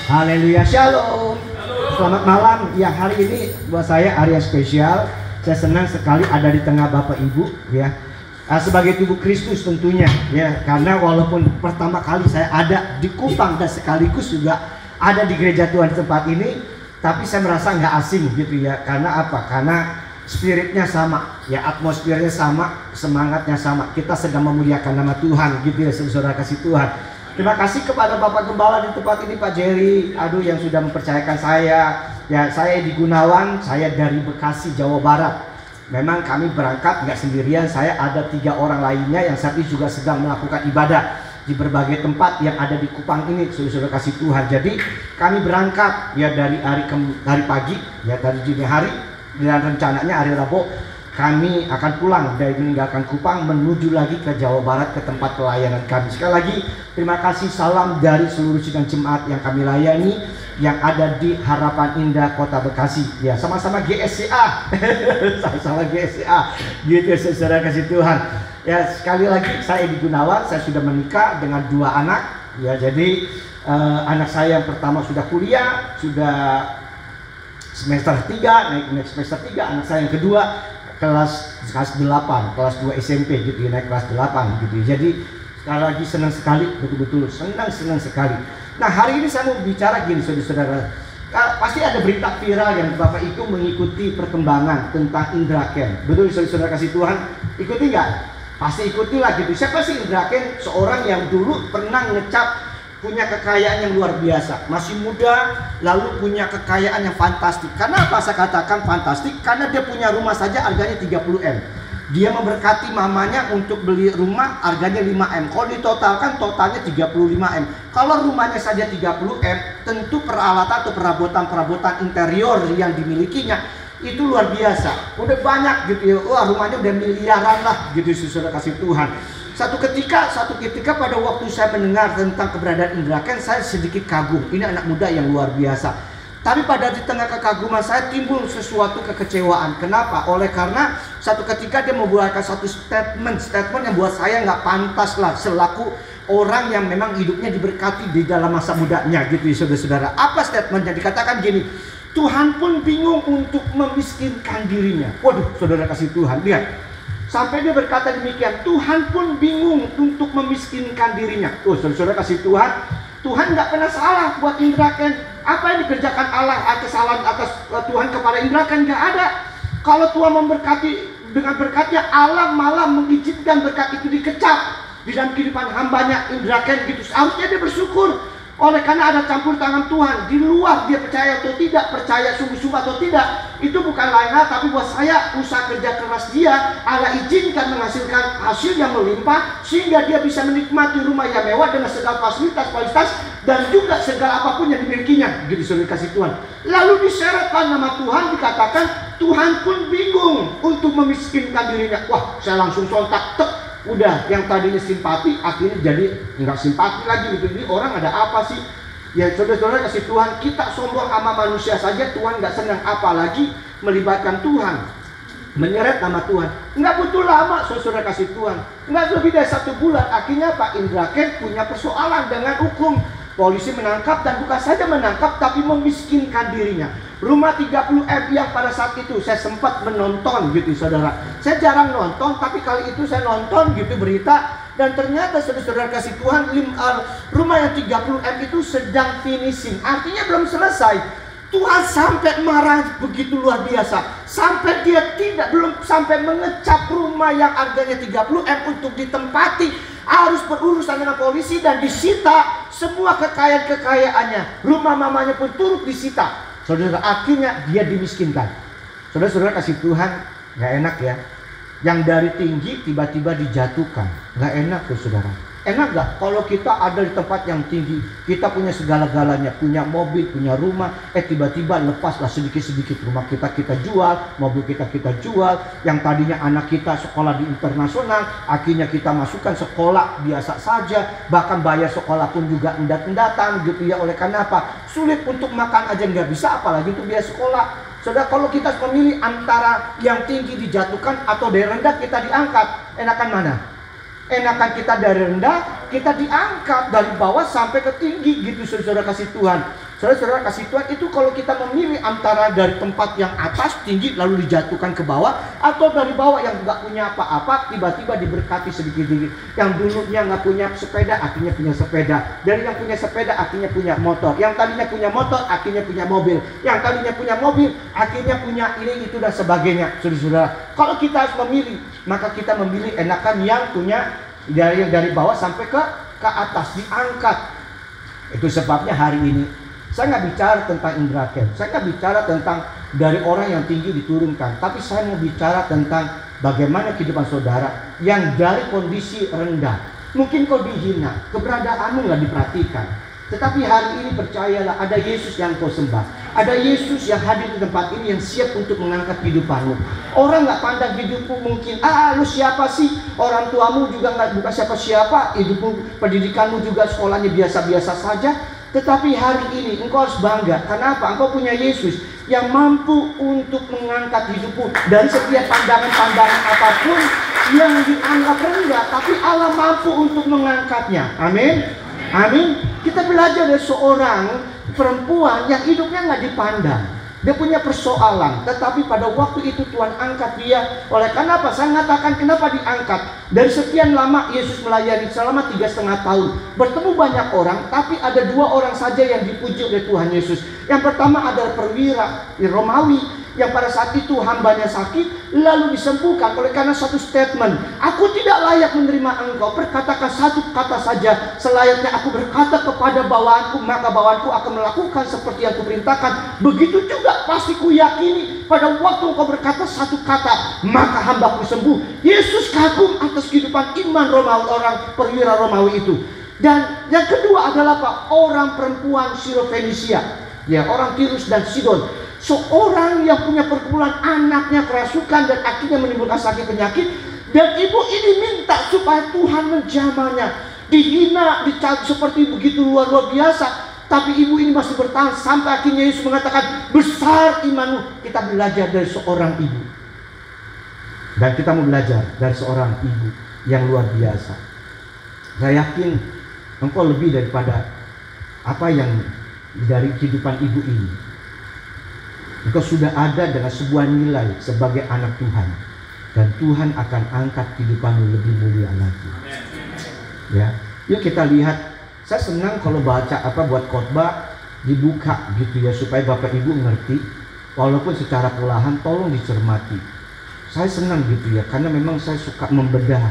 Haleluya, shalom. Selamat malam. Ya, hari ini buat saya hari yang spesial. Saya senang sekali ada di tengah Bapak Ibu ya. Sebagai tubuh Kristus tentunya ya, karena walaupun pertama kali saya ada di Kupang dan sekaligus juga ada di gereja Tuhan di tempat ini, tapi saya merasa nggak asing gitu ya. Karena apa? Karena spiritnya sama ya, atmosfernya sama, semangatnya sama. Kita sedang memuliakan nama Tuhan gitu ya, saudara kasih Tuhan. Terima kasih kepada Bapak Gembala di tempat ini, Pak Jerry, yang sudah mempercayakan saya. Ya, saya di Gunawan, saya dari Bekasi, Jawa Barat. Memang kami berangkat nggak sendirian, saya ada 3 orang lainnya yang saat ini juga sedang melakukan ibadah di berbagai tempat yang ada di Kupang ini, saudara kasih Tuhan. Jadi kami berangkat ya dari hari pagi, ya dari dini hari, dan rencananya hari Rabu kami akan pulang dari meninggalkan Kupang menuju lagi ke Jawa Barat ke tempat pelayanan kami. Sekali lagi terima kasih, salam dari seluruh sidang jemaat yang kami layani yang ada di Harapan Indah Kota Bekasi. Ya, sama-sama GSCA. Sama-sama GSCA. Gitu ya, saudara kasih Tuhan. Ya, sekali lagi saya di Gunawan, saya sudah menikah dengan 2 anak. Ya, jadi anak saya yang pertama sudah kuliah, sudah semester 3, naik semester 3. Anak saya yang kedua kelas 8, kelas 2 SMP gitu, naik kelas 8 gitu. Jadi sekali lagi senang sekali, betul-betul senang sekali. Nah, hari ini saya mau bicara gini, saudara-saudara. Pasti ada berita viral yang Bapak itu mengikuti perkembangan tentang Indra Ken. Betul, saudara-saudara kasih Tuhan? Ikuti nggak? Pasti ikutilah gitu. Siapa sih Indra Ken? Seorang yang dulu pernah ngecap punya kekayaan yang luar biasa, masih muda lalu punya kekayaan yang fantastik. Karena apa saya katakan fantastik? Karena dia punya rumah saja harganya 30M. Dia memberkati mamanya untuk beli rumah harganya 5M. Kalau ditotalkan totalnya 35M. Kalau rumahnya saja 30M, tentu peralatan atau perabotan interior yang dimilikinya itu luar biasa. Udah banyak gitu ya. Wah, rumahnya udah miliaran lah gitu, saudara kasih Tuhan. Satu ketika pada waktu saya mendengar tentang keberadaan Indra Ken, saya sedikit kagum. Ini anak muda yang luar biasa. Tapi pada di tengah kekaguman saya timbul sesuatu kekecewaan. Kenapa? Oleh karena satu ketika dia membuatkan satu statement yang buat saya nggak pantas lah selaku orang yang memang hidupnya diberkati di dalam masa mudanya gitu ya, saudara-saudara. Apa statementnya? Dikatakan gini, Tuhan pun bingung untuk memiskinkan dirinya. Waduh, saudara kasih Tuhan, lihat. Sampai dia berkata demikian, Tuhan pun bingung untuk memiskinkan dirinya. Oh, saudara kasih Tuhan, Tuhan nggak pernah salah buat Indra Ken. Apa yang dikerjakan Allah kesalahan atas Tuhan kepada Indra Ken? Nggak ada. Kalau Tuhan memberkati dengan berkatnya, Allah malah mengizinkan berkat itu dikecap di dalam kehidupan hambanya Indra Ken gitu. Harusnya dia bersyukur. Oleh karena ada campur tangan Tuhan, di luar dia percaya atau tidak, percaya sungguh-sungguh atau tidak, itu bukan lain hal. Tapi buat saya, usaha kerja keras dia, Allah izinkan menghasilkan hasil yang melimpah, sehingga dia bisa menikmati rumah yang mewah dengan segala fasilitas dan juga segala apapun yang dimilikinya. Gitu, saudara kasih Tuhan. Lalu disyaratkan nama Tuhan, dikatakan Tuhan pun bingung untuk memiskinkan dirinya. Wah, saya langsung sontak, udah yang tadinya simpati akhirnya jadi nggak simpati lagi gitu. Ini orang ada apa sih? Ya, saudara-saudara kasih Tuhan, kita sombong sama manusia saja Tuhan nggak senang, apalagi melibatkan Tuhan, menyeret nama Tuhan. Nggak butuh lama, saudara kasih Tuhan, nggak lebih dari 1 bulan. Akhirnya Pak Indra Ken punya persoalan dengan hukum. Polisi menangkap, dan bukan saja menangkap tapi memiskinkan dirinya. Rumah 30M yang pada saat itu saya sempat menonton gitu, saudara. Saya jarang nonton, tapi kali itu saya nonton gitu berita. Dan ternyata saudara kasih Tuhan, rumah yang 30M itu sedang finishing. Artinya belum selesai. Tuhan sampai marah begitu luar biasa. Sampai dia belum sampai mengecap rumah yang harganya 30M untuk ditempati. Harus berurusan dengan polisi dan disita semua kekayaan-kekayaannya. Rumah mamanya pun turut disita. Saudara, akhirnya dia dimiskinkan. Saudara-saudara kasih Tuhan, gak enak ya. Yang dari tinggi tiba-tiba dijatuhkan. Gak enak tuh, saudara. Enak gak kalau kita ada di tempat yang tinggi, kita punya segala-galanya, punya mobil, punya rumah, tiba-tiba lepaslah sedikit-sedikit rumah kita jual, mobil kita jual, yang tadinya anak kita sekolah di internasional, akhirnya kita masukkan sekolah biasa saja, bahkan bayar sekolah pun juga endat-endatan gitu ya. Oleh karena apa? Sulit untuk makan aja nggak bisa, apalagi untuk biaya sekolah. Saudara, kalau kita memilih antara yang tinggi dijatuhkan atau dari rendah kita diangkat, enakan mana? Enakan kita dari rendah, kita diangkat dari bawah sampai ke tinggi gitu, saudara kasih Tuhan. Saudara-saudara kasih Tuhan, itu kalau kita memilih antara dari tempat yang atas tinggi lalu dijatuhkan ke bawah, atau dari bawah yang nggak punya apa-apa tiba-tiba diberkati sedikit-sedikit. Yang dulunya nggak punya sepeda akhirnya punya sepeda, dari yang punya sepeda akhirnya punya motor, yang tadinya punya motor akhirnya punya mobil, yang tadinya punya mobil akhirnya punya ini itu dan sebagainya. Saudara-saudara, kalau kita harus memilih, maka kita memilih enakan yang punya dari bawah sampai ke atas, diangkat. Itu sebabnya hari ini saya nggak bicara tentang indra ken, saya nggak bicara tentang dari orang yang tinggi diturunkan, tapi saya mau bicara tentang bagaimana kehidupan saudara yang dari kondisi rendah. Mungkin kau dihina, keberadaanmu nggak diperhatikan, tetapi hari ini percayalah, ada Yesus yang kau sembah, ada Yesus yang hadir di tempat ini yang siap untuk mengangkat kehidupanmu. Orang nggak pandang hidupmu mungkin, lu siapa sih? Orang tuamu juga bukan siapa-siapa, hidupmu, pendidikanmu juga sekolahnya biasa-biasa saja. Tetapi hari ini engkau harus bangga. Kenapa? Engkau punya Yesus yang mampu untuk mengangkat hidupmu dari setiap pandangan-pandangan apapun yang dianggap rendah, tapi Allah mampu untuk mengangkatnya. Amin. Amin. Kita belajar dari seorang perempuan yang hidupnya nggak dipandang. Dia punya persoalan, tetapi pada waktu itu Tuhan angkat dia. Oleh karena apa? Saya mengatakan kenapa diangkat. Dari sekian lama Yesus melayani selama 3,5 tahun, bertemu banyak orang, tapi ada 2 orang saja yang dipuji oleh Tuhan Yesus. Yang pertama adalah perwira Romawi, yang pada saat itu hambanya sakit, lalu disembuhkan oleh karena satu statement, aku tidak layak menerima engkau, perkatakan satu kata saja, selayaknya aku berkata kepada bawahanku, maka bawahanku akan melakukan seperti yang kuperintahkan. Begitu juga pasti kuyakini, pada waktu engkau berkata satu kata, maka hambaku sembuh. Yesus kagum atas kehidupan iman Romawi, orang perwira Romawi itu. Dan yang kedua adalah apa? Orang perempuan Sirofenisia, ya, orang Tirus dan Sidon. Seorang yang punya pergumulan, anaknya kerasukan dan akhirnya menimbulkan sakit penyakit, dan ibu ini minta supaya Tuhan menjamahnya. Dihina, dicabut seperti begitu luar biasa, tapi ibu ini masih bertahan sampai akhirnya Yesus mengatakan, besar imanmu. Kita belajar dari seorang ibu, dan kita mau belajar dari seorang ibu yang luar biasa. Saya yakin engkau lebih daripada apa yang dari kehidupan ibu ini. Engkau sudah ada dengan sebuah nilai sebagai anak Tuhan, dan Tuhan akan angkat kehidupanmu lebih mulia lagi. Ya, yuk kita lihat. Saya senang kalau baca buat khotbah dibuka gitu ya, supaya Bapak Ibu ngerti, walaupun secara perlahan, tolong dicermati. Saya senang gitu ya, karena memang saya suka membedah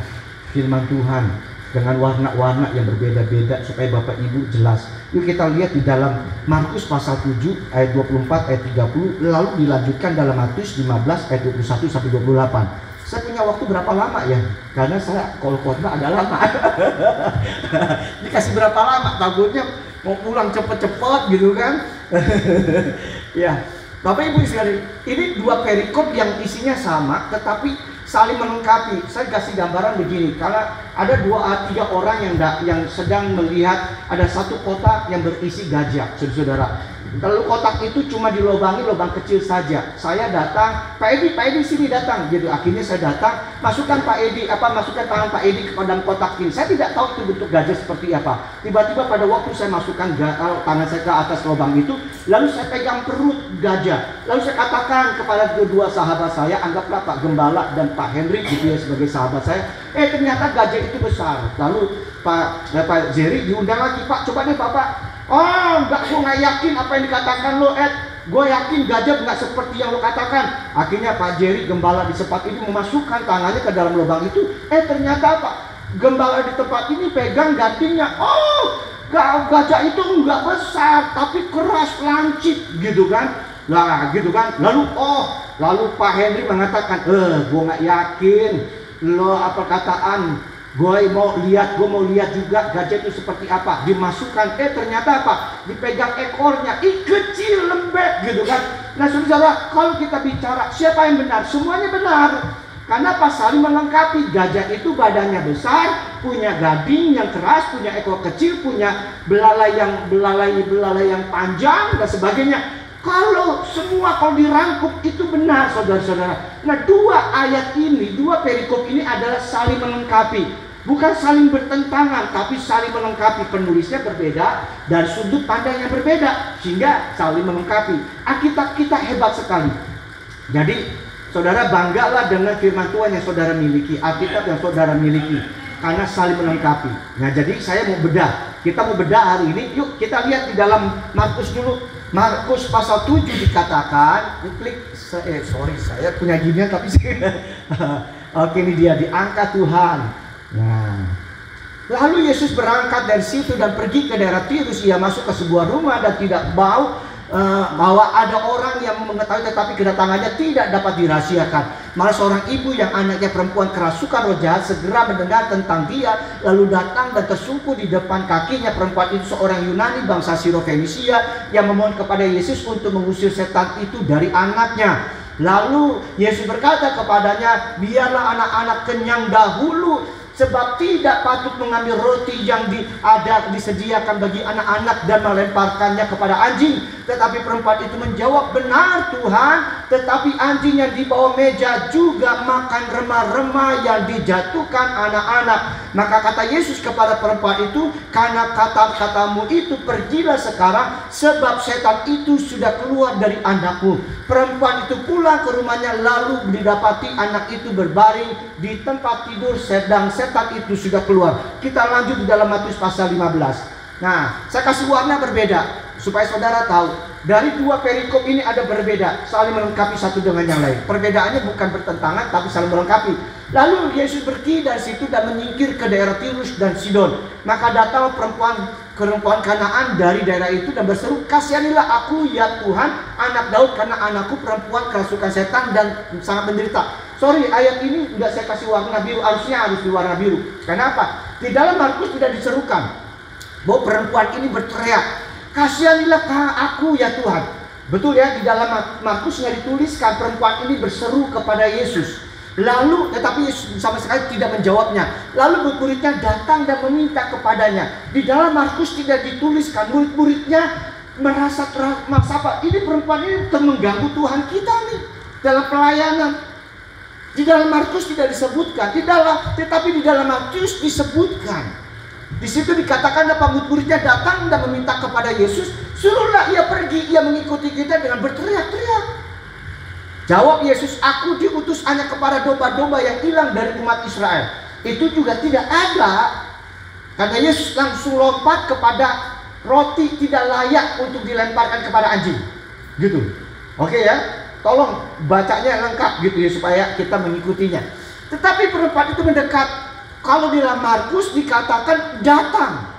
firman Tuhan dengan warna-warna yang berbeda-beda supaya Bapak Ibu jelas. Yuk kita lihat di dalam Markus pasal 7 ayat 24 ayat 30, lalu dilanjutkan dalam Matius 15 ayat 21 sampai 28. Saya punya waktu berapa lama ya? Karena saya kalau khotbah ada lama. Dikasih berapa lama? Takutnya mau pulang cepet-cepet gitu kan. Ya, Bapak Ibu sekalian, ini 2 perikop yang isinya sama tetapi saling melengkapi. Saya kasih gambaran begini, karena ada 2-3 orang yang sedang melihat ada satu kotak yang berisi gajah, saudara. Lalu kotak itu cuma dilobangi lubang kecil saja. Saya datang, Pak Edi sini datang. Jadi akhirnya saya datang, masukkan masukkan tangan Pak Edi ke dalam kotak ini. Saya tidak tahu itu bentuk gajah seperti apa. Tiba-tiba pada waktu saya masukkan tangan saya ke atas lubang itu, lalu saya pegang perut gajah. Lalu saya katakan kepada kedua sahabat saya, anggaplah Pak Gembala dan Pak Henry gitu ya sebagai sahabat saya. Ternyata gajah itu besar. Lalu Pak Jerry diundang lagi, Pak coba deh Bapak. Oh enggak, gue gak yakin apa yang dikatakan lo Ed. Gue yakin gajah nggak seperti yang lo katakan. Akhirnya Pak Jerry Gembala di tempat ini memasukkan tangannya ke dalam lubang itu. Ternyata apa? Gembala di tempat ini pegang gadingnya. Oh, gajah itu enggak besar tapi keras, lancip gitu kan. Lah gitu kan. Lalu Pak Henry mengatakan, gue nggak yakin lo apa perkataan. Gue mau lihat juga gajah itu seperti apa. Dimasukkan, ternyata apa? Dipegang ekornya, kecil, lembek gitu kan. Nah saudara, kalau kita bicara siapa yang benar? Semuanya benar. Karena pas saling melengkapi. Gajah itu badannya besar, punya gading yang keras, punya ekor kecil, punya belalai yang panjang dan sebagainya. Kalau dirangkup itu benar saudara-saudara. Nah 2 ayat ini, 2 perikop ini adalah saling melengkapi. Bukan saling bertentangan, tapi saling melengkapi. Penulisnya berbeda dari sudut pandang yang berbeda, sehingga saling melengkapi. Alkitab kita hebat sekali. Jadi saudara banggalah dengan firman Tuhan yang saudara miliki, Alkitab yang saudara miliki, karena saling melengkapi. Nah, jadi saya mau bedah. Kita mau bedah hari ini. Yuk kita lihat di dalam Markus dulu. Markus pasal 7 dikatakan, saya punya ginian tapi oke, ini dia, diangkat Tuhan. Nah, lalu Yesus berangkat dari situ dan pergi ke daerah Tirus. Ia masuk ke sebuah rumah dan tidak bau bahwa ada orang yang mengetahui, tetapi kedatangannya tidak dapat dirahasiakan. Malah seorang ibu yang anaknya perempuan kerasukan roh jahat segera mendengar tentang dia, lalu datang dan tersungkur di depan kakinya. Perempuan itu seorang Yunani bangsa Sirofenisia yang memohon kepada Yesus untuk mengusir setan itu dari anaknya. Lalu Yesus berkata kepadanya, biarlah anak-anak kenyang dahulu, sebab tidak patut mengambil roti yang disediakan bagi anak-anak dan melemparkannya kepada anjing. Tetapi perempuan itu menjawab, benar Tuhan, tetapi anjing yang di bawah meja juga makan remah-remah yang dijatuhkan anak-anak. Maka kata Yesus kepada perempuan itu, karena kata-katamu itu pergilah sekarang, sebab setan itu sudah keluar dari anakmu. Perempuan itu pulang ke rumahnya, lalu didapati anak itu berbaring di tempat tidur sedang setan itu sudah keluar. Kita lanjut di dalam Matius pasal 15. Nah, saya kasih warna berbeda supaya saudara tahu. Dari dua perikop ini ada berbeda, saling melengkapi satu dengan yang lain. Perbedaannya bukan bertentangan, tapi saling melengkapi. Lalu Yesus pergi dari situ dan menyingkir ke daerah Tirus dan Sidon. Maka datang perempuan Kanaan dari daerah itu dan berseru, kasihanilah aku ya Tuhan, anak Daud, karena anakku perempuan kerasukan setan dan sangat menderita. Sorry, ayat ini tidak saya kasih warna biru, harusnya harus diwarna biru. Kenapa? Di dalam Markus tidak diserukan bahwa perempuan ini berteriak, kasihanilah aku ya Tuhan. Betul ya, di dalam Markus nggak dituliskan perempuan ini berseru kepada Yesus. Lalu, tetapi Yesus sama sekali tidak menjawabnya. Lalu murid-muridnya datang dan meminta kepadanya. Di dalam Markus tidak dituliskan. Murid-muridnya merasa apa? Ini perempuan ini mengganggu Tuhan kita nih dalam pelayanan. Di dalam Markus tidak disebutkan, tetapi di dalam Matius disebutkan. Di situ dikatakan apa, murid-muridnya datang dan meminta kepada Yesus, suruhlah ia pergi, ia mengikuti kita dengan berteriak-teriak. Jawab Yesus, aku diutus hanya kepada domba-domba yang hilang dari umat Israel. Itu juga tidak ada. Karena Yesus langsung lompat kepada roti tidak layak untuk dilemparkan kepada anjing. Gitu. Oke ya. Tolong bacanya lengkap gitu ya supaya kita mengikutinya. Tetapi perempuan itu mendekat. Kalau di dalam Markus dikatakan datang.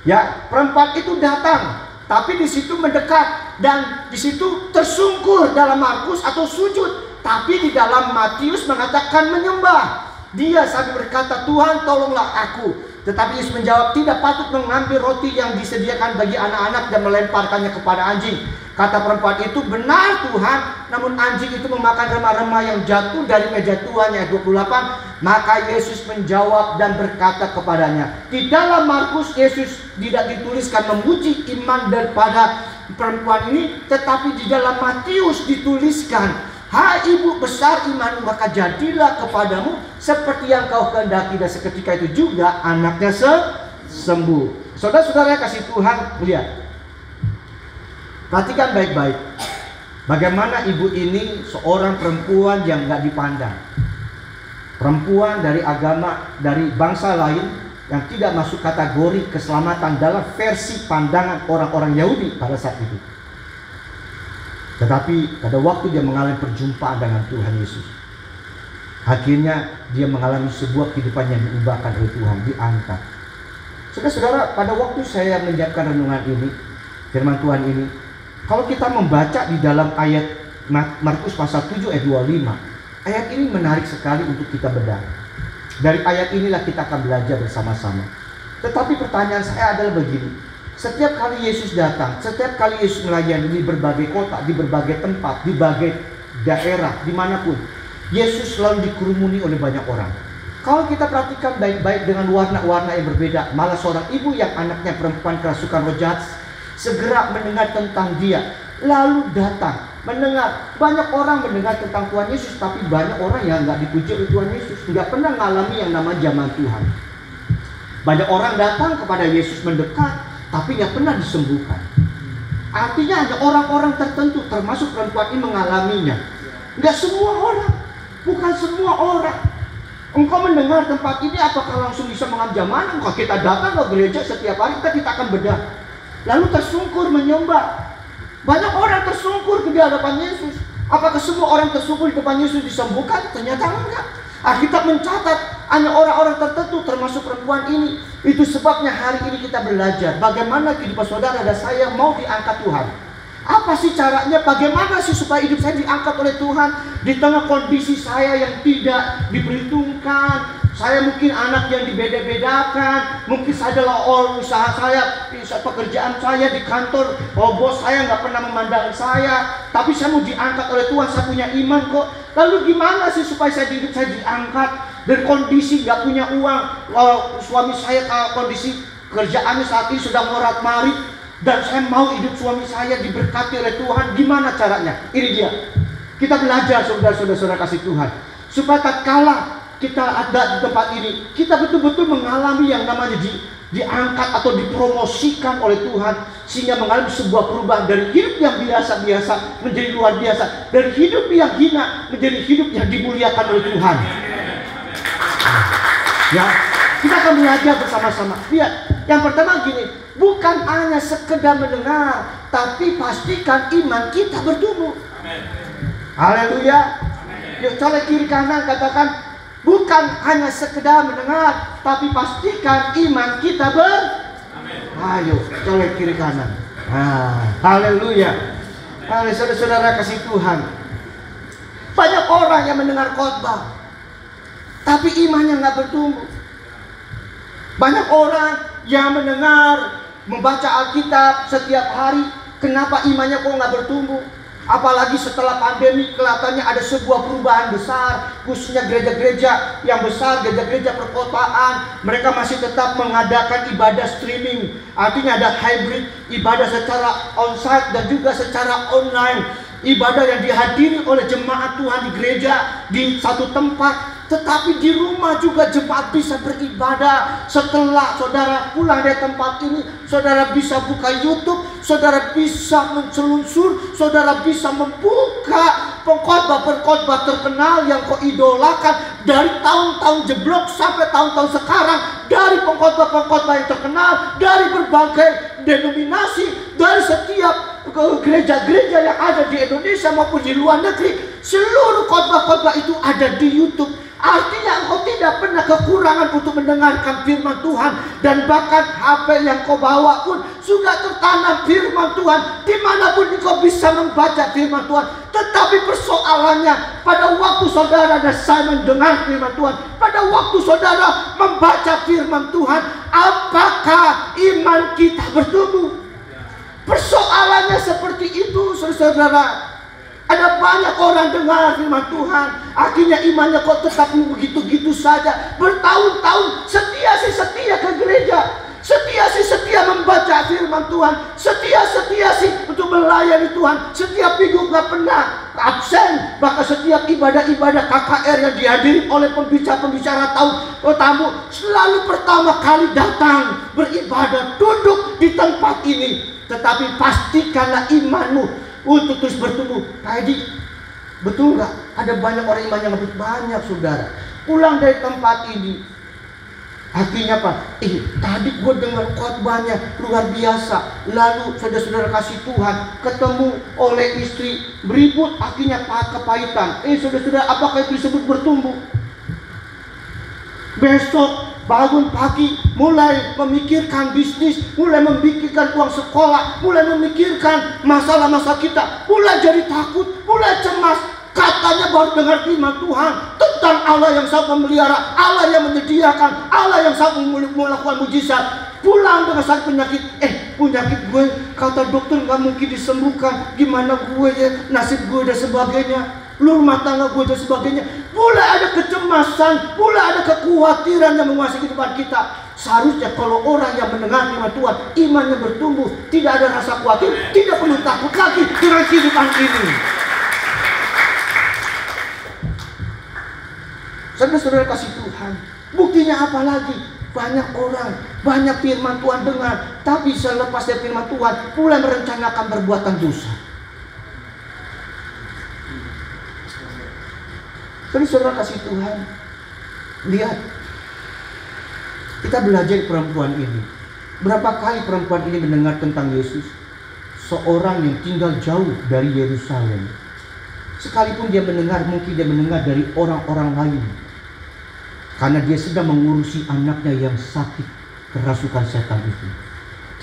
Ya, perempuan itu datang, tapi di situ mendekat dan di situ tersungkur dalam Markus atau sujud. Tapi di dalam Matius mengatakan menyembah. Dia sambil berkata, Tuhan tolonglah aku. Tetapi Yesus menjawab, tidak patut mengambil roti yang disediakan bagi anak-anak dan melemparkannya kepada anjing. Kata perempuan itu, benar Tuhan, namun anjing itu memakan remah-remah yang jatuh dari meja Tuhan. Ayat 28. Maka Yesus menjawab dan berkata kepadanya. Di dalam Markus Yesus tidak dituliskan memuji iman daripada perempuan ini, tetapi di dalam Matius dituliskan, hai ibu besar iman, maka jadilah kepadamu seperti yang kau kehendaki, dan seketika itu juga anaknya sembuh. Saudara-saudara kasih Tuhan, lihat, perhatikan baik-baik. Bagaimana ibu ini seorang perempuan yang gak dipandang. Perempuan dari agama, dari bangsa lain yang tidak masuk kategori keselamatan dalam versi pandangan orang-orang Yahudi pada saat itu. Tetapi pada waktu dia mengalami perjumpaan dengan Tuhan Yesus, akhirnya dia mengalami sebuah kehidupan yang diubahkan oleh Tuhan, diangkat. Saudara-saudara, pada waktu saya menyiapkan renungan ini, firman Tuhan ini, kalau kita membaca di dalam ayat Markus pasal 7 ayat 25, ayat ini menarik sekali untuk kita bedah. Dari ayat inilah kita akan belajar bersama-sama. Tetapi pertanyaan saya adalah begini. Setiap kali Yesus datang, setiap kali Yesus melayani di berbagai kota, di berbagai tempat, di berbagai daerah, dimanapun, Yesus selalu dikerumuni oleh banyak orang. Kalau kita perhatikan baik-baik dengan warna-warna yang berbeda, malah seorang ibu yang anaknya perempuan kerasukan roh jahat segera mendengar tentang dia, lalu datang. mendengar. Banyak orang mendengar tentang Tuhan Yesus, tapi banyak orang yang nggak dipuji oleh Tuhan Yesus, nggak pernah mengalami yang namanya zaman Tuhan. Banyak orang datang kepada Yesus mendekat, tapi nggak pernah disembuhkan. Artinya hanya orang-orang tertentu, termasuk perempuan ini, mengalaminya. Nggak semua orang, bukan semua orang. Engkau mendengar tempat ini, apakah langsung bisa mengambil jamanan? Kalau kita datang ke gereja setiap hari, kita akan bedah, lalu tersungkur menyembah. Banyak orang tersungkur di hadapan Yesus. Apakah semua orang tersungkur di depan Yesus disembuhkan? Ternyata enggak. Alkitab mencatat hanya orang-orang tertentu, termasuk perempuan ini. Itu sebabnya hari ini kita belajar bagaimana kehidupan saudara dan saya mau diangkat Tuhan. Apa sih caranya? Bagaimana sih supaya hidup saya diangkat oleh Tuhan di tengah kondisi saya yang tidak diperhitungkan? Saya mungkin anak yang dibeda-bedakan, mungkin saya adalah usaha saya, pekerjaan saya di kantor, bos saya nggak pernah memandang saya, tapi saya mau diangkat oleh Tuhan, saya punya iman kok. Lalu gimana sih supaya hidup saya diangkat dari kondisi nggak punya uang? Suami saya kondisi kerjaannya saat ini sudah morat-marit, dan saya mau hidup suami saya diberkati oleh Tuhan. Gimana caranya? Ini dia. Kita belajar saudara-saudara kasih Tuhan, supaya tatkala kita ada di tempat ini, kita betul-betul mengalami yang namanya diangkat atau dipromosikan oleh Tuhan, sehingga mengalami sebuah perubahan dari hidup yang biasa-biasa menjadi luar biasa, dari hidup yang hina menjadi hidup yang dimuliakan oleh Tuhan. Ya, kita akan belajar bersama-sama. Lihat, yang pertama gini, bukan hanya sekedar mendengar, tapi pastikan iman kita bertumbuh. Haleluya. Yuk, colek kiri kanan, katakan, bukan hanya sekedar mendengar, tapi pastikan iman kita Ayo, colek kiri kanan. Haleluya. Saudara-saudara kasih Tuhan, banyak orang yang mendengar khotbah, tapi imannya nggak bertumbuh. Banyak orang yang mendengar, membaca Alkitab setiap hari, kenapa imannya kok nggak bertumbuh? Apalagi setelah pandemi, kelihatannya ada sebuah perubahan besar, khususnya gereja-gereja yang besar, gereja-gereja perkotaan, mereka masih tetap mengadakan ibadah streaming. Artinya ada hybrid, ibadah secara onsite dan juga secara online. Ibadah yang dihadiri oleh jemaat Tuhan di gereja di satu tempat, tetapi di rumah juga jemaat bisa beribadah. Setelah saudara pulang dari tempat ini, saudara bisa buka YouTube, saudara bisa menselusur, saudara bisa membuka pengkhotbah-pengkhotbah terkenal yang kau idolakan dari tahun-tahun jeblok sampai tahun-tahun sekarang, dari pengkhotbah-pengkhotbah yang terkenal dari berbagai denominasi, dari setiap gereja-gereja yang ada di Indonesia maupun di luar negeri. Seluruh khotbah-khotbah itu ada di YouTube. Artinya engkau tidak pernah kekurangan untuk mendengarkan firman Tuhan, dan bahkan HP yang kau bawa pun sudah tertanam firman Tuhan. Dimanapun engkau bisa membaca firman Tuhan. Tetapi persoalannya, pada waktu saudara dan saya mendengar firman Tuhan, pada waktu saudara membaca firman Tuhan, apakah iman kita bertumbuh? Persoalannya seperti itu, saudara. Ada banyak orang dengar firman Tuhan, akhirnya imannya kok tetap begitu-gitu saja. Bertahun-tahun setia ke gereja, setia membaca firman Tuhan, setia untuk melayani Tuhan. Setiap minggu gak pernah absen. Bahkan setiap ibadah-ibadah KKR yang dihadiri oleh pembicara-pembicara tamu selalu pertama kali datang beribadah, duduk di tempat ini. Tetapi pastikanlah imanmu untuk terus bertumbuh. Tadi betul nggak? Ada banyak orang iman yang lebih banyak, saudara. Pulang dari tempat ini, akhirnya apa? Tadi gue dengar khotbahnya luar biasa. Lalu saudara-saudara kasih Tuhan ketemu oleh istri, beribut, akhirnya kepahitan. Saudara-saudara, apakah itu disebut bertumbuh? Besok bangun pagi, mulai memikirkan bisnis, mulai memikirkan uang sekolah, mulai memikirkan masalah-masalah kita, mulai jadi takut, mulai cemas. Katanya baru dengar firman Tuhan tentang Allah yang sangat memelihara, Allah yang menyediakan, Allah yang sangat melakukan mujizat. Pulang dengan sakit penyakit, penyakit gue kata dokter gak mungkin disembuhkan. Gimana gue ya, nasib gue dan sebagainya, rumah tangga gue dan sebagainya. Mulai ada kecemasan, mulai ada kekhawatiran yang menguasai kehidupan kita. Seharusnya kalau orang yang mendengar firman Tuhan, imannya bertumbuh, tidak ada rasa khawatir, tidak perlu takut lagi dengan kehidupan ini. Saudara-saudara kasih Tuhan, buktinya apa lagi? Banyak orang, banyak firman Tuhan dengar, tapi selepas dari firman Tuhan mulai merencanakan perbuatan dosa. Saudara kasih Tuhan, lihat, kita belajar perempuan ini. Berapa kali perempuan ini mendengar tentang Yesus? Seorang yang tinggal jauh dari Yerusalem. Sekalipun dia mendengar, mungkin dia mendengar dari orang-orang lain. Karena dia sedang mengurusi anaknya yang sakit kerasukan setan itu.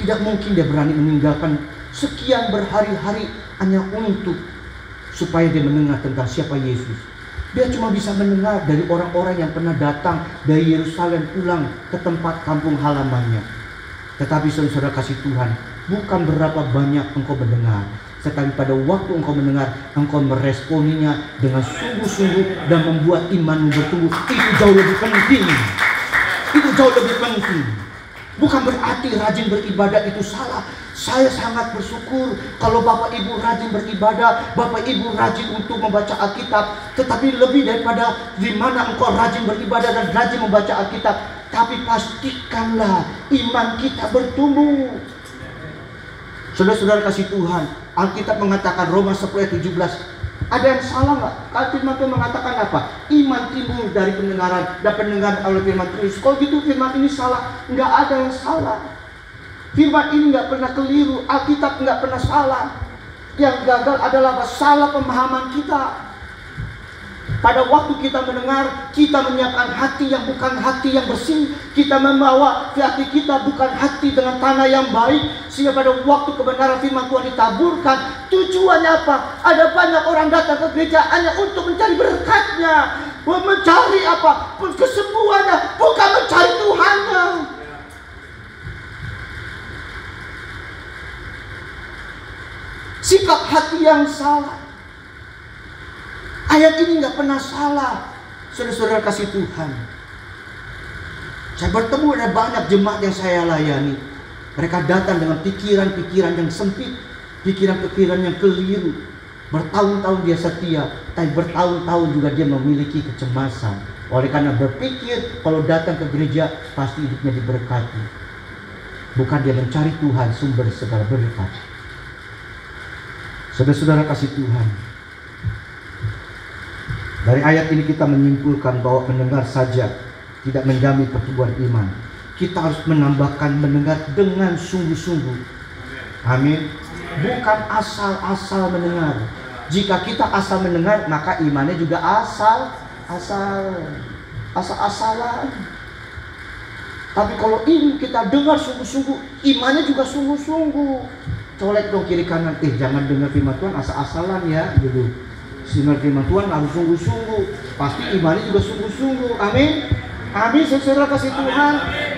Tidak mungkin dia berani meninggalkan sekian berhari-hari hanya untuk supaya dia mendengar tentang siapa Yesus. Dia cuma bisa mendengar dari orang-orang yang pernah datang dari Yerusalem pulang ke tempat kampung halamannya. Tetapi saudara kasih Tuhan, bukan berapa banyak engkau mendengar, tetapi pada waktu engkau mendengar, engkau meresponinya dengan sungguh-sungguh dan membuat imanmu bertumbuh. Itu jauh lebih penting. Itu jauh lebih penting. Bukan berarti rajin beribadah itu salah. Saya sangat bersyukur kalau Bapak Ibu rajin beribadah, Bapak Ibu rajin untuk membaca Alkitab. Tetapi lebih daripada di mana engkau rajin beribadah dan rajin membaca Alkitab, tapi pastikanlah iman kita bertumbuh. Saudara-saudara kasih Tuhan, Alkitab mengatakan Roma 10 ayat 17. Ada yang salah nggak? Kalau firman Tuhan mengatakan apa? Iman timbul dari pendengaran dan pendengaran oleh firman Tuhan. Kalau gitu firman ini salah? Nggak ada yang salah. Firman ini nggak pernah keliru. Alkitab nggak pernah salah. Yang gagal adalah salah pemahaman kita. Pada waktu kita mendengar, kita menyiapkan hati yang bukan hati yang bersih. Kita membawa hati kita bukan hati dengan tanah yang baik. Sehingga pada waktu kebenaran firman Tuhan ditaburkan, tujuannya apa? Ada banyak orang datang ke gereja hanya untuk mencari berkatnya, mencari apa? Kesembuhannya, bukan mencari Tuhannya. Sikap hati yang salah. Ayat ini nggak pernah salah. Saudara-saudara kasih Tuhan, saya bertemu ada banyak jemaat yang saya layani. Mereka datang dengan pikiran-pikiran yang sempit, pikiran-pikiran yang keliru. Bertahun-tahun dia setia, tapi bertahun-tahun juga dia memiliki kecemasan. Oleh karena berpikir kalau datang ke gereja pasti hidupnya diberkati. Bukan dia mencari Tuhan sumber segala berkat. Saudara-saudara kasih Tuhan, dari ayat ini kita menyimpulkan bahwa mendengar saja tidak menjamin pertumbuhan iman. Kita harus menambahkan mendengar dengan sungguh-sungguh. Amin. Bukan asal-asal mendengar. Jika kita asal mendengar, maka imannya juga asal-asalan. Tapi kalau ini kita dengar sungguh-sungguh, imannya juga sungguh-sungguh. Colek dong kiri kanan, jangan dengar firman Tuhan asal-asalan ya, gitu. Sinar firman Tuhan harus sungguh-sungguh. Pasti imannya juga sungguh-sungguh. Amin. Amin, saudara kasih Tuhan.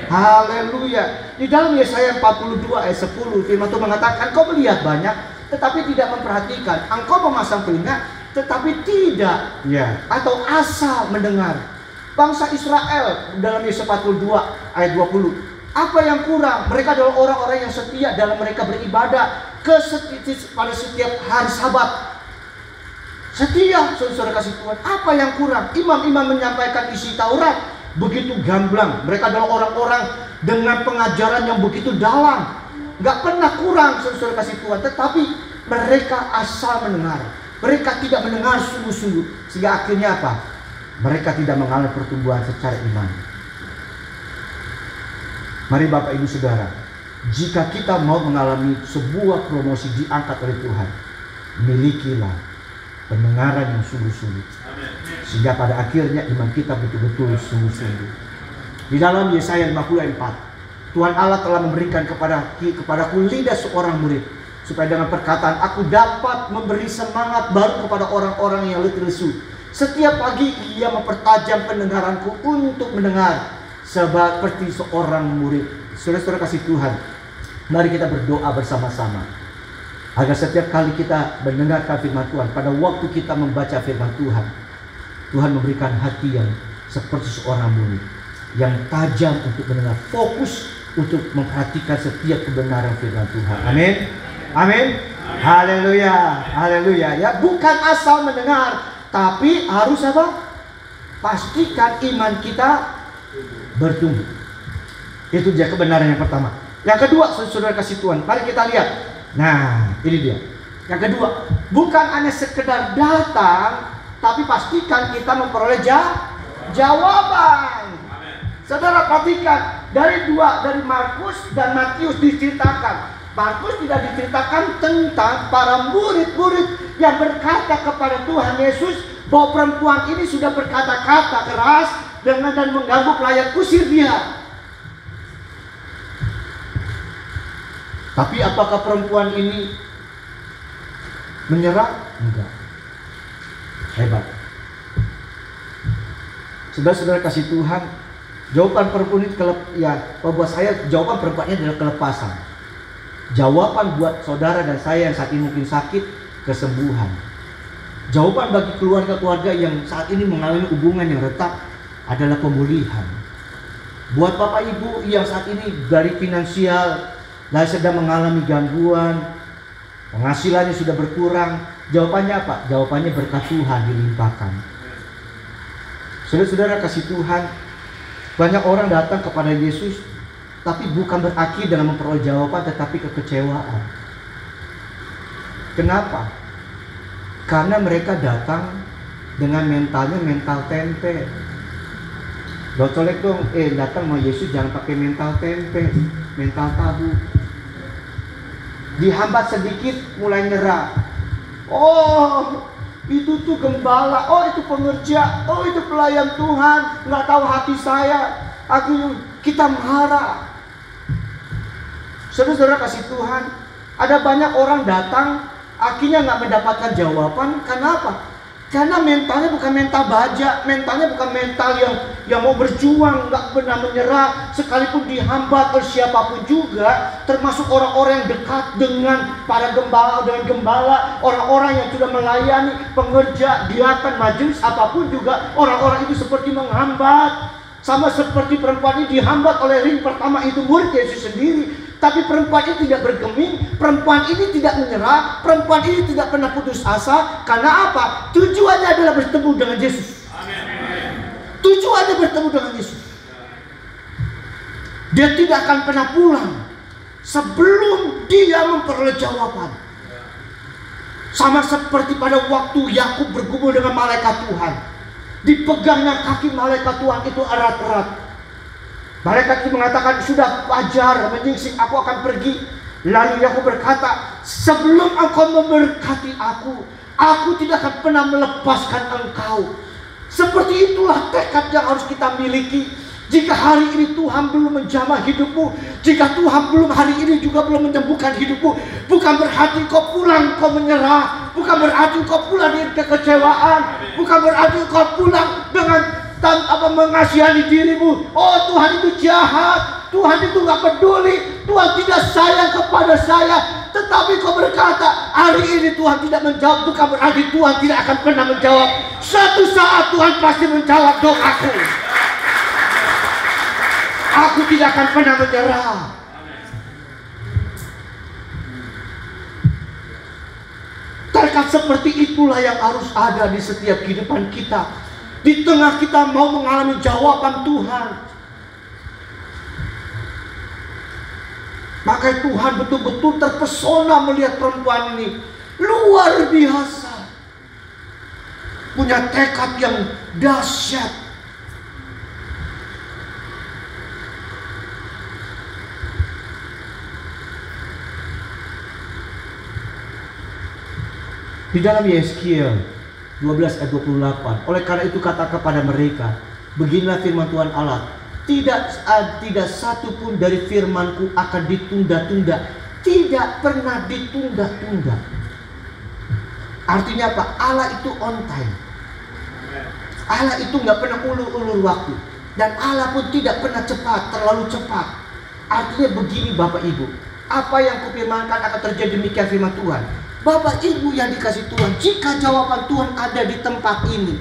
Haleluya. Di dalam Yesaya 42 ayat 10 firman Tuhan mengatakan, engkau melihat banyak tetapi tidak memperhatikan. Engkau memasang telinga tetapi tidak atau asal mendengar. Bangsa Israel dalam Yesaya 42 ayat 20. Apa yang kurang? Mereka adalah orang-orang yang setia dalam mereka beribadah pada setiap hari Sabat. Setia, saudara kasih Tuhan. Apa yang kurang? Imam-imam menyampaikan isi Taurat begitu gamblang. Mereka adalah orang-orang dengan pengajaran yang begitu dalam. Gak pernah kurang, saudara kasih Tuhan. Tetapi mereka asal mendengar. Mereka tidak mendengar sungguh-sungguh. Sehingga akhirnya apa? Mereka tidak mengalami pertumbuhan secara iman. Mari Bapak Ibu Saudara, jika kita mau mengalami sebuah promosi diangkat oleh Tuhan, milikilah pendengaran yang sungguh-sungguh. Sehingga pada akhirnya iman kita betul-betul sungguh-sungguh. Di dalam Yesaya 54, Tuhan Allah telah memberikan kepadaku lidah seorang murid, supaya dengan perkataan aku dapat memberi semangat baru kepada orang-orang yang letih lesu. Setiap pagi ia mempertajam pendengaranku untuk mendengar seperti seorang murid. Saudara-saudara kasih Tuhan, mari kita berdoa bersama-sama agar setiap kali kita mendengarkan firman Tuhan, pada waktu kita membaca firman Tuhan, Tuhan memberikan hati yang seperti seorang murid, yang tajam untuk mendengar, fokus untuk memperhatikan setiap kebenaran firman Tuhan. Amin. Amin. Haleluya. Haleluya. Ya, bukan asal mendengar, tapi harus apa? pastikan iman kita bertumbuh. Itu dia kebenaran yang pertama. Yang kedua, saudara kasih Tuhan, mari kita lihat. Nah, ini dia. Yang kedua, bukan hanya sekedar datang, tapi pastikan kita memperoleh jawaban. Saudara perhatikan, dari Markus dan Matius diceritakan. Markus tidak diceritakan tentang para murid-murid yang berkata kepada Tuhan Yesus bahwa perempuan ini sudah berkata-kata keras dan mengganggu pelayan, usir dia. Tapi apakah perempuan ini menyerah? Enggak. Hebat. Saudara-saudara kasih Tuhan, jawaban perempuan itu buat saya jawaban perempuannya adalah kelepasan. Jawaban buat saudara dan saya yang saat ini mungkin sakit, kesembuhan. Jawaban bagi keluarga-keluarga yang saat ini mengalami hubungan yang retak adalah pemulihan. Buat Bapak Ibu yang saat ini dari finansial sedang mengalami gangguan, penghasilannya sudah berkurang, jawabannya apa? Jawabannya berkat Tuhan dilimpahkan. Saudara-saudara kasih Tuhan, banyak orang datang kepada Yesus, tapi bukan berakhir dengan memperoleh jawaban, tetapi kekecewaan. Kenapa? Karena mereka datang dengan mentalnya mental tempe. Docolek dong, datang sama Yesus jangan pakai mental tempe, mental tabu. Dihambat sedikit mulai nyerah. Oh, itu tuh gembala, oh itu pengerja, oh itu pelayan Tuhan, nggak tahu hati saya. Kita marah. Saudara-saudara kasih Tuhan, ada banyak orang datang akhirnya nggak mendapatkan jawaban. Kenapa? Karena mentalnya bukan mental baja, mentalnya bukan mental yang mau berjuang, nggak pernah menyerah, sekalipun dihambat oleh siapapun juga, termasuk orang-orang yang dekat dengan para gembala, orang-orang yang sudah melayani, pengerja, diakan, majelis, apapun juga, orang-orang itu seperti menghambat. Sama seperti perempuan ini dihambat oleh ring pertama itu murid Yesus sendiri. Tapi perempuan ini tidak bergeming, perempuan ini tidak menyerah, perempuan ini tidak pernah putus asa. Karena apa? Tujuannya adalah bertemu dengan Yesus. Tujuannya bertemu dengan Yesus. Dia tidak akan pernah pulang sebelum dia memperoleh jawaban. Sama seperti pada waktu Yakub bergumul dengan malaikat Tuhan. Dipegangnya kaki malaikat Tuhan itu erat-erat. Malaikat itu mengatakan, sudah wajar menyingsing, aku akan pergi. Lalu Yakub berkata, sebelum engkau memberkati aku tidak akan pernah melepaskan engkau. Seperti itulah tekad yang harus kita miliki. Jika hari ini Tuhan belum menjamah hidupmu, jika Tuhan belum hari ini juga belum menyembuhkan hidupmu, bukan berarti kau pulang kau menyerah, bukan berarti kau pulang dengan kekecewaan, bukan berarti kau pulang dengan mengasihani dirimu. Oh, Tuhan itu jahat, Tuhan itu gak peduli, Tuhan tidak sayang kepada saya. Tetapi kau berkata, hari ini Tuhan tidak menjawab, bukan berarti Tuhan tidak akan pernah menjawab. Suatu saat Tuhan pasti menjawab doaku. Aku tidak akan pernah menyerah. Tekad seperti itulah yang harus ada di setiap kehidupan kita. Di tengah kita mau mengalami jawaban Tuhan, maka Tuhan betul-betul terpesona melihat perempuan ini. Luar biasa, punya tekad yang dahsyat. Di dalam Yeskiel 12 ayat 28, oleh karena itu kata kepada mereka, beginilah firman Tuhan Allah, tidak satu pun dari firmanku akan ditunda-tunda, tidak pernah ditunda-tunda. Artinya apa? Allah itu on time. Allah itu nggak pernah ulur-ulur waktu, dan Allah pun tidak pernah cepat, terlalu cepat. Artinya begini Bapak Ibu, apa yang kufirmankan akan terjadi, demikian firman Tuhan. Bapak Ibu yang dikasih Tuhan, jika jawaban Tuhan ada di tempat ini,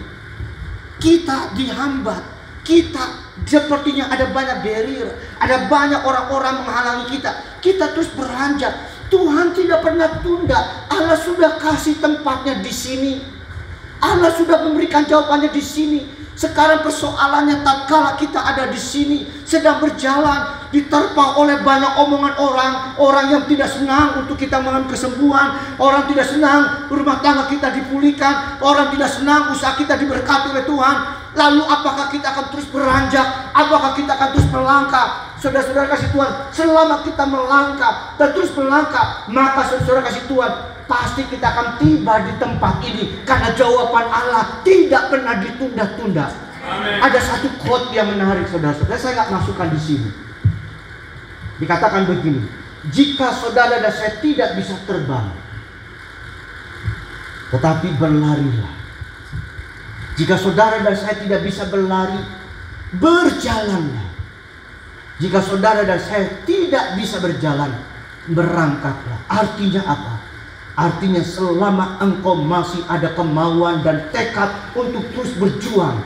kita dihambat, kita sepertinya ada banyak barrier, ada banyak orang-orang menghalangi kita terus beranjak. Tuhan tidak pernah tunda. Allah sudah kasih tempatnya di sini, Allah sudah memberikan jawabannya di sini. Sekarang persoalannya tatkala kita ada di sini sedang berjalan diterpa oleh banyak omongan orang yang tidak senang untuk kita mengalami kesembuhan, orang tidak senang rumah tangga kita dipulihkan, orang tidak senang usaha kita diberkati oleh Tuhan. Lalu apakah kita akan terus beranjak? Apakah kita akan terus melangkah? Saudara-saudara kasih Tuhan, selama kita melangkah dan terus melangkah, maka saudara kasih Tuhan, pasti kita akan tiba di tempat ini, karena jawaban Allah tidak pernah ditunda-tunda. Amen. Ada satu quote yang menarik, saudara-saudara, saya nggak masukkan di sini. Dikatakan begini, jika saudara dan saya tidak bisa terbang, tetapi berlarilah. Jika saudara dan saya tidak bisa berlari, berjalanlah. Jika saudara dan saya tidak bisa berjalan, berangkatlah. Artinya apa? Artinya selama engkau masih ada kemauan dan tekad untuk terus berjuang,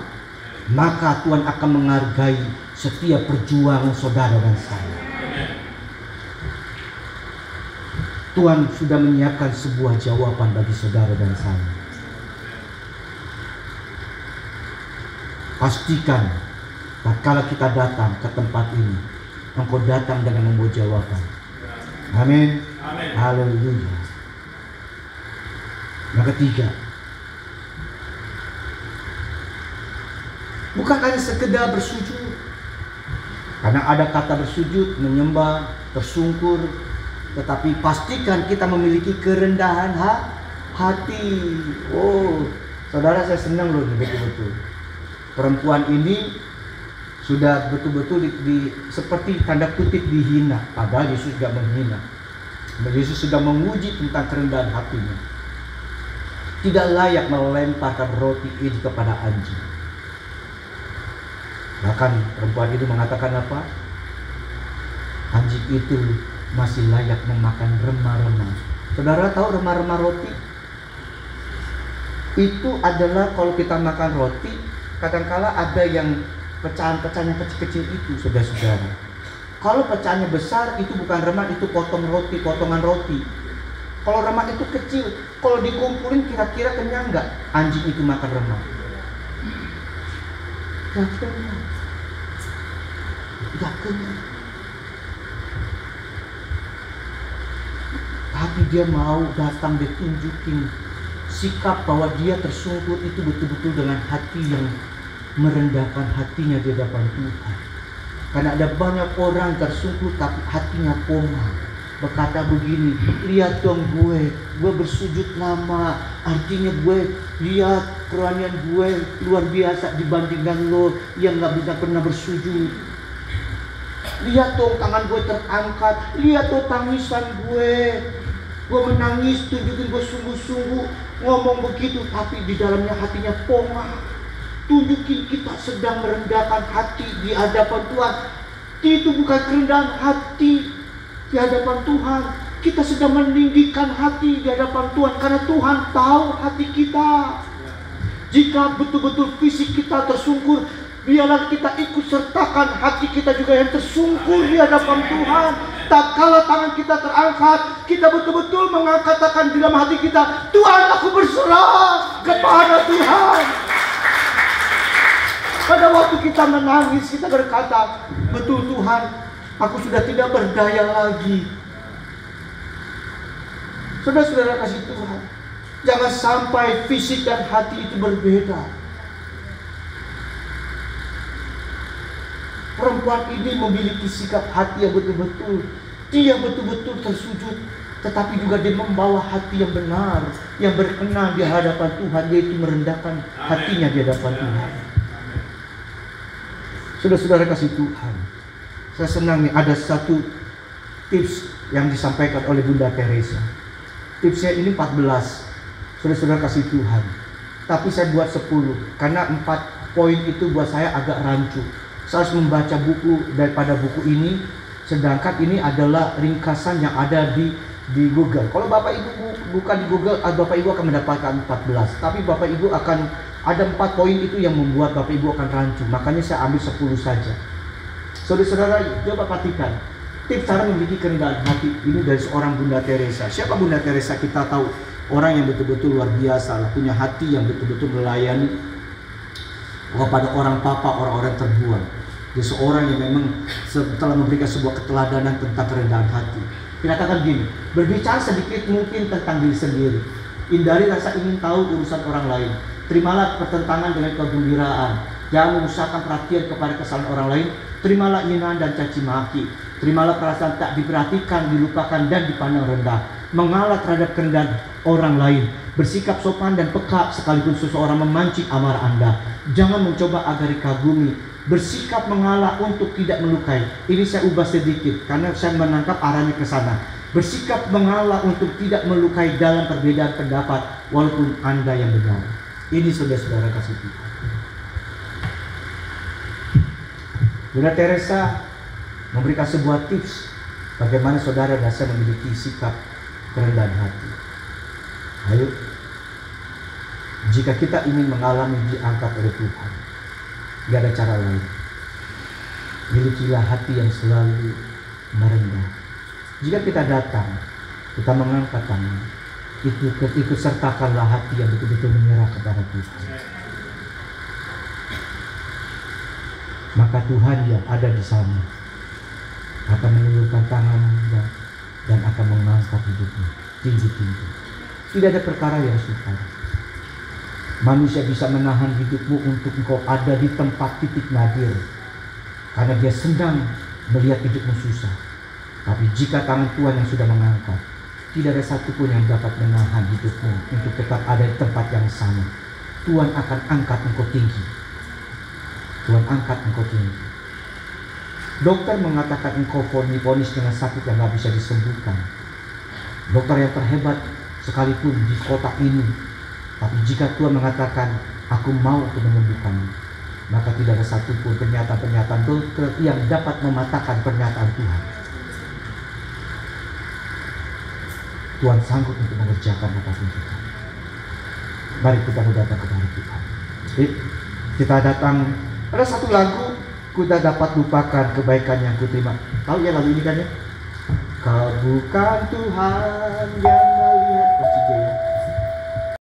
maka Tuhan akan menghargai setiap perjuangan saudara dan saya. Tuhan sudah menyiapkan sebuah jawaban bagi saudara dan saya. Pastikan tatkala kita datang ke tempat ini, engkau datang dengan membawa jawaban. Amin. Haleluya. Yang ketiga, bukan hanya sekedar bersujud. Karena ada kata bersujud, menyembah, tersungkur, tetapi pastikan kita memiliki kerendahan hati. Oh, saudara, saya senang loh betul-betul. Perempuan ini sudah betul-betul seperti tanda kutip dihina, padahal Yesus tidak menghina. Yesus sudah menguji tentang kerendahan hatinya. Tidak layak melemparkan roti ini kepada anjing. Bahkan perempuan itu mengatakan apa? Anjing itu masih layak memakan remah-remah. Saudara tahu remah-remah roti? Itu adalah kalau kita makan roti, kadangkala ada yang pecahan-pecahan yang kecil-kecil itu, saudara-saudara. Kalau pecahannya besar, itu bukan remah, itu potongan roti. Kalau remah itu kecil, kalau dikumpulin kira-kira kenyang nggak? Anjing itu makan remah. Gak kenyang. Gak kenyang. Tapi dia mau datang, dia tunjukin sikap bahwa dia tersungkur itu betul-betul dengan hati yang merendahkan hatinya di hadapan Tuhan. Karena ada banyak orang tersungkur tapi hatinya pongah, berkata begini, lihat dong gue bersujud lama, artinya gue lihat kerohanian gue luar biasa dibandingkan lo yang gak bisa pernah bersujud. Lihat dong tangan gue terangkat, lihat dong tangisan gue menangis, tunjukin gue sungguh-sungguh ngomong begitu, tapi di dalamnya hatinya pongah. Tunjukin kita sedang merendahkan hati di hadapan Tuhan. Itu bukan kerendahan hati di hadapan Tuhan. Kita sedang meninggikan hati di hadapan Tuhan, karena Tuhan tahu hati kita. Jika betul-betul fisik kita tersungkur, biarlah kita ikut sertakan hati kita juga yang tersungkur di hadapan Tuhan. Tak kala tangan kita terangkat, kita betul-betul mengatakan di dalam hati kita, Tuhan, aku berserah kepada Tuhan. Pada waktu kita menangis, kita berkata, betul Tuhan, aku sudah tidak berdaya lagi. Saudara-saudara kasih Tuhan, jangan sampai fisik dan hati itu berbeda. Perempuan ini memiliki sikap hati yang betul-betul, dia betul-betul tersujud, tetapi juga dia membawa hati yang benar, yang berkenan di hadapan Tuhan, yaitu merendahkan hatinya di hadapan Tuhan. Saudara-saudara kasih Tuhan, saya senang nih ada satu tips yang disampaikan oleh Bunda Teresa. Tipsnya ini 14, saudara-saudara kasih Tuhan. Tapi saya buat 10, karena 4 poin itu buat saya agak rancu. Saya harus membaca buku daripada buku ini, sedangkan ini adalah ringkasan yang ada di Google. Kalau Bapak Ibu buka di Google, Bapak Ibu akan mendapatkan 14. Tapi Bapak Ibu akan ada 4 poin itu yang membuat Bapak Ibu akan rancu. Makanya saya ambil 10 saja. Saudara-saudara, coba perhatikan tips cara memiliki kerendahan hati ini dari seorang Bunda Teresa. Siapa Bunda Teresa? Kita tahu orang yang betul-betul luar biasa lah, punya hati yang betul-betul melayani. kepada orang papa, orang-orang terbuang. Dia seorang yang memang telah memberikan sebuah keteladanan tentang kerendahan hati. Dia katakan gini, berbicara sedikit mungkin tentang diri sendiri, hindari rasa ingin tahu urusan orang lain, terimalah pertentangan dengan kegembiraan, jangan memusahkan perhatian kepada kesalahan orang lain, terimalah hinaan dan caci maki, terimalah perasaan tak diperhatikan, dilupakan dan dipandang rendah, mengalah terhadap kerendahan orang lain, bersikap sopan dan peka sekalipun seseorang memancing amarah Anda, jangan mencoba agar dikagumi, bersikap mengalah untuk tidak melukai. Ini saya ubah sedikit karena saya menangkap arahnya ke sana. Bersikap mengalah untuk tidak melukai dalam perbedaan pendapat walaupun Anda yang benar. Ini saudara-saudara kasih Tuhan. Bunda Teresa memberikan sebuah tips bagaimana saudara dan saya memiliki sikap kerendahan hati. Ayo, jika kita ingin mengalami diangkat oleh Tuhan, tidak ada cara lain. Milikilah hati yang selalu merendah. Jika kita datang, kita mengangkat tangan, ikut sertakanlah hati yang betul-betul menyerah kepada Tuhan. Maka Tuhan yang ada di sana akan menulurkan tangannya dan akan mengangkat hidupmu tinggi-tinggi. Tidak ada perkara yang sukar. Manusia bisa menahan hidupmu untuk engkau ada di tempat titik nadir karena dia sedang melihat hidupmu susah. Tapi jika tangan Tuhan yang sudah mengangkat, tidak ada satupun yang dapat menahan hidupmu untuk tetap ada di tempat yang sama. Tuhan akan angkat engkau tinggi. Tuhan angkat engkau tinggi. Dokter mengatakan engkau vonis dengan sakit yang gak bisa disembuhkan. Dokter yang terhebat sekalipun di kota ini, tapi jika Tuhan mengatakan aku mau untuk menyembuhkanmu, maka tidak ada satupun pernyataan-pernyataan dokter yang dapat mematahkan pernyataan Tuhan. Tuhan sanggup untuk mengerjakan apapun juga. Mari kita datang kepada Tuhan. Kita datang pada satu lagu, ku tak dapat lupakan kebaikan yang kuterima. Tahu ya lagu ini kan ya? Kau bukan Tuhan yang melihat,